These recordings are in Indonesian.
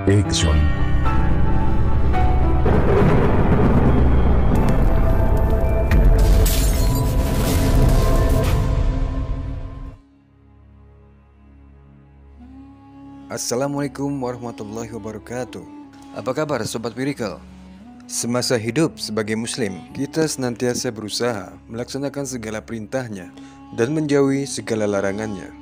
Action. Assalamualaikum warahmatullahi wabarakatuh. Apa kabar Sobat Miracle? Semasa hidup sebagai muslim, kita senantiasa berusaha melaksanakan segala perintahnya dan menjauhi segala larangannya,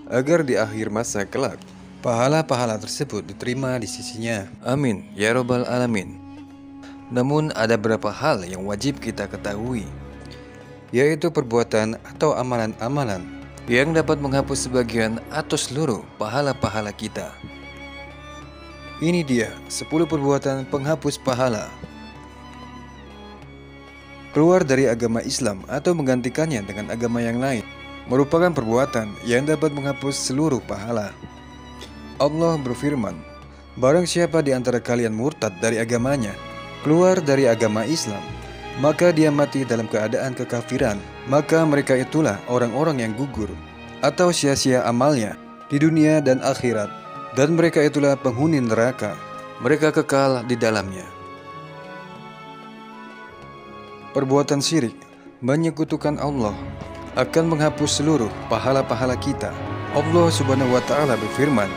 agar di akhir masa kelak, pahala-pahala tersebut diterima di sisinya. Amin, ya robbal alamin. Namun ada beberapa hal yang wajib kita ketahui, yaitu perbuatan atau amalan-amalan yang dapat menghapus sebagian atau seluruh pahala-pahala kita. Ini dia 10 perbuatan penghapus pahala. Keluar dari agama Islam atau menggantikannya dengan agama yang lain merupakan perbuatan yang dapat menghapus seluruh pahala. Allah berfirman, barang siapa di antara kalian murtad dari agamanya, keluar dari agama Islam, maka dia mati dalam keadaan kekafiran, maka mereka itulah orang-orang yang gugur atau sia-sia amalnya di dunia dan akhirat, dan mereka itulah penghuni neraka, mereka kekal di dalamnya. Perbuatan syirik, menyekutukan Allah, akan menghapus seluruh pahala-pahala kita. Allah Subhanahu wa Ta'ala berfirman,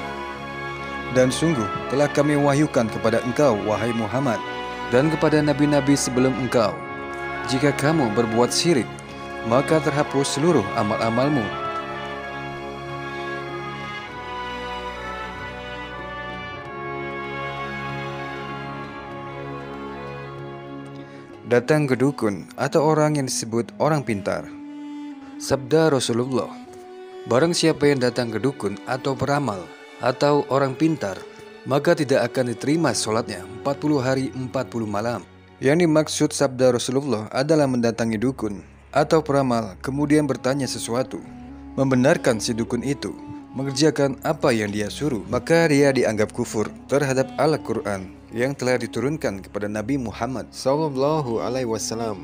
dan sungguh telah kami wahyukan kepada engkau, wahai Muhammad, dan kepada nabi-nabi sebelum engkau, jika kamu berbuat syirik, maka terhapus seluruh amal-amalmu. Datang ke dukun atau orang yang disebut orang pintar. Sabda Rasulullah, barang siapa yang datang ke dukun atau peramal atau orang pintar, maka tidak akan diterima sholatnya 40 hari 40 malam. Yang dimaksud sabda Rasulullah adalah mendatangi dukun atau peramal kemudian bertanya sesuatu, membenarkan si dukun itu mengerjakan apa yang dia suruh, maka dia dianggap kufur terhadap Al-Quran yang telah diturunkan kepada Nabi Muhammad SAW.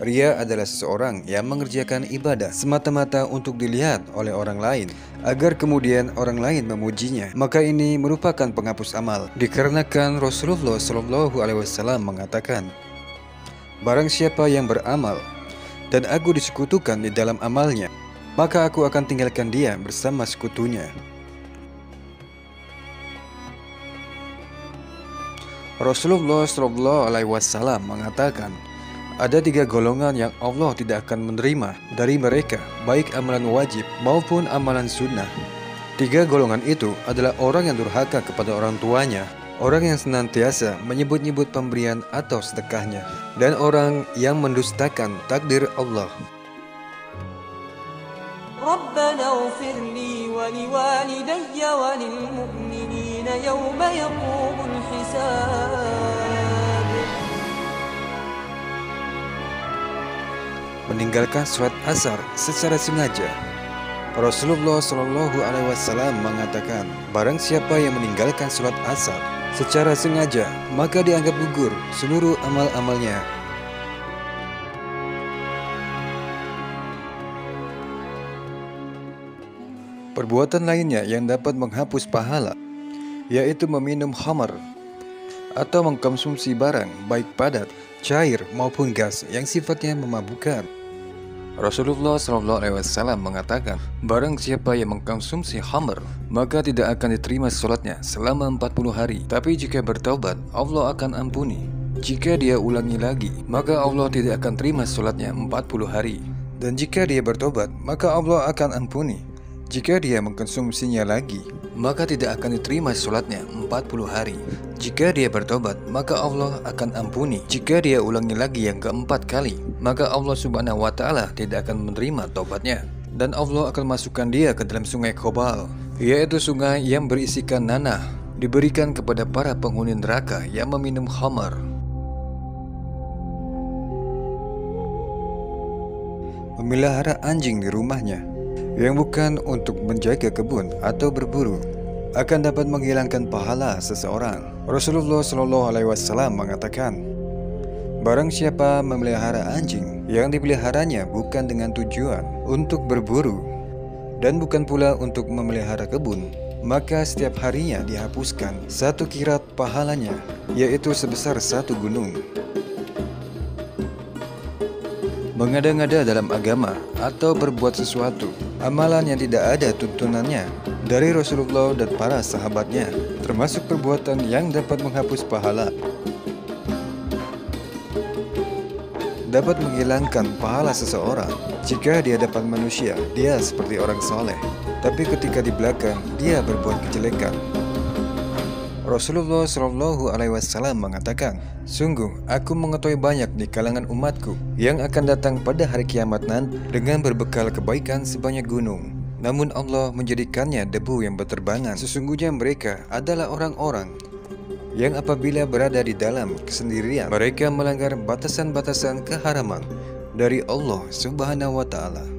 Ria adalah seseorang yang mengerjakan ibadah semata-mata untuk dilihat oleh orang lain, agar kemudian orang lain memujinya. Maka ini merupakan penghapus amal, dikarenakan Rasulullah SAW mengatakan, barang siapa yang beramal dan aku disekutukan di dalam amalnya, maka aku akan tinggalkan dia bersama sekutunya. Rasulullah SAW mengatakan, ada 3 golongan yang Allah tidak akan menerima dari mereka, baik amalan wajib maupun amalan sunnah. 3 golongan itu adalah orang yang durhaka kepada orang tuanya, orang yang senantiasa menyebut-nyebut pemberian atau sedekahnya, dan orang yang mendustakan takdir Allah. ربنا اغفر لي ولوالدي وللمؤمنين يوم يقوم الحساب. Meninggalkan sholat asar secara sengaja. Rasulullah SAW mengatakan, barang siapa yang meninggalkan sholat asar secara sengaja, maka dianggap gugur seluruh amal-amalnya. Perbuatan lainnya yang dapat menghapus pahala, yaitu meminum khamar atau mengkonsumsi barang baik padat, cair maupun gas yang sifatnya memabukkan. Rasulullah SAW mengatakan, barang siapa yang mengkonsumsi khamar, maka tidak akan diterima sholatnya selama 40 hari. Tapi jika bertaubat, Allah akan ampuni. Jika dia ulangi lagi, maka Allah tidak akan terima sholatnya 40 hari. Dan jika dia bertobat, maka Allah akan ampuni. Jika dia mengkonsumsinya lagi, maka tidak akan diterima sholatnya 40 hari. Jika dia bertobat, maka Allah akan ampuni. Jika dia ulangi lagi yang keempat kali, maka Allah Subhanahu wa Ta'ala tidak akan menerima taubatnya, dan Allah akan masukkan dia ke dalam sungai Khobal, yaitu sungai yang berisikan nanah, diberikan kepada para penghuni neraka yang meminum khamar. Memelihara anjing di rumahnya yang bukan untuk menjaga kebun atau berburu akan dapat menghilangkan pahala seseorang. Rasulullah SAW mengatakan, barang siapa memelihara anjing yang dipeliharanya bukan dengan tujuan untuk berburu, dan bukan pula untuk memelihara kebun, maka setiap harinya dihapuskan 1 qirat pahalanya, yaitu sebesar 1 gunung. Mengada-ngada dalam agama atau berbuat sesuatu amalan yang tidak ada tuntunannya dari Rasulullah dan para sahabatnya, termasuk perbuatan yang dapat menghapus pahala, dapat menghilangkan pahala seseorang. Jika di hadapan manusia dia seperti orang soleh, tapi ketika di belakang dia berbuat kejelekan. Rasulullah SAW mengatakan, "Sungguh aku mengetahui banyak di kalangan umatku yang akan datang pada hari kiamat nanti dengan berbekal kebaikan sebanyak gunung, namun Allah menjadikannya debu yang berterbangan. Sesungguhnya mereka adalah orang-orang yang apabila berada di dalam kesendirian, mereka melanggar batasan-batasan keharaman dari Allah Subhanahu wa Ta'ala."